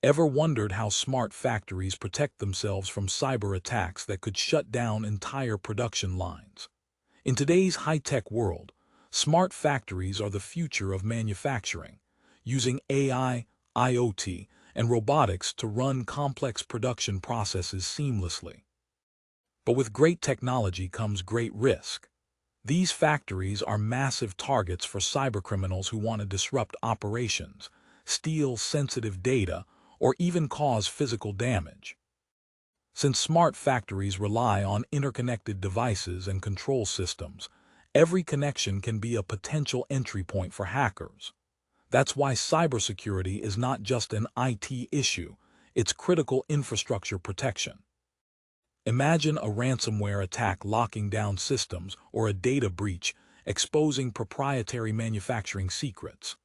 Ever wondered how smart factories protect themselves from cyber attacks that could shut down entire production lines? In today's high-tech world, smart factories are the future of manufacturing, using AI, IoT, and robotics to run complex production processes seamlessly. But with great technology comes great risk. These factories are massive targets for cybercriminals who want to disrupt operations, steal sensitive data, or even cause physical damage. Since smart factories rely on interconnected devices and control systems, every connection can be a potential entry point for hackers. That's why cybersecurity is not just an IT issue, it's critical infrastructure protection. Imagine a ransomware attack locking down systems or a data breach exposing proprietary manufacturing secrets.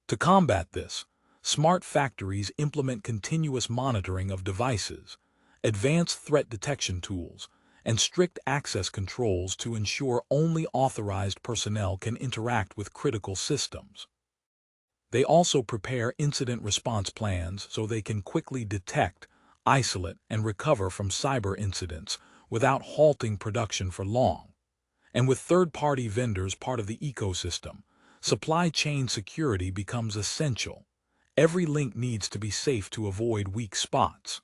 To combat this, smart factories implement continuous monitoring of devices, advanced threat detection tools, and strict access controls to ensure only authorized personnel can interact with critical systems. They also prepare incident response plans so they can quickly detect, isolate, and recover from cyber incidents without halting production for long. And with third-party vendors part of the ecosystem, supply chain security becomes essential. Every link needs to be safe to avoid weak spots.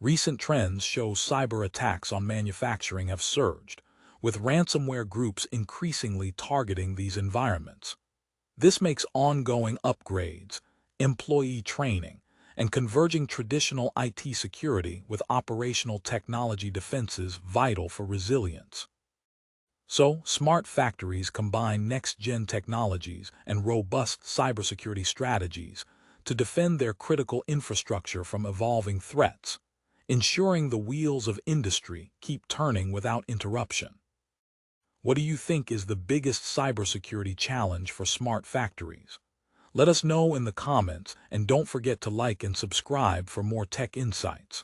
Recent trends show cyber attacks on manufacturing have surged, with ransomware groups increasingly targeting these environments. This makes ongoing upgrades, employee training, and converging traditional IT security with operational technology defenses vital for resilience. So, smart factories combine next-gen technologies and robust cybersecurity strategies to defend their critical infrastructure from evolving threats, ensuring the wheels of industry keep turning without interruption. What do you think is the biggest cybersecurity challenge for smart factories? Let us know in the comments, and don't forget to like and subscribe for more tech insights.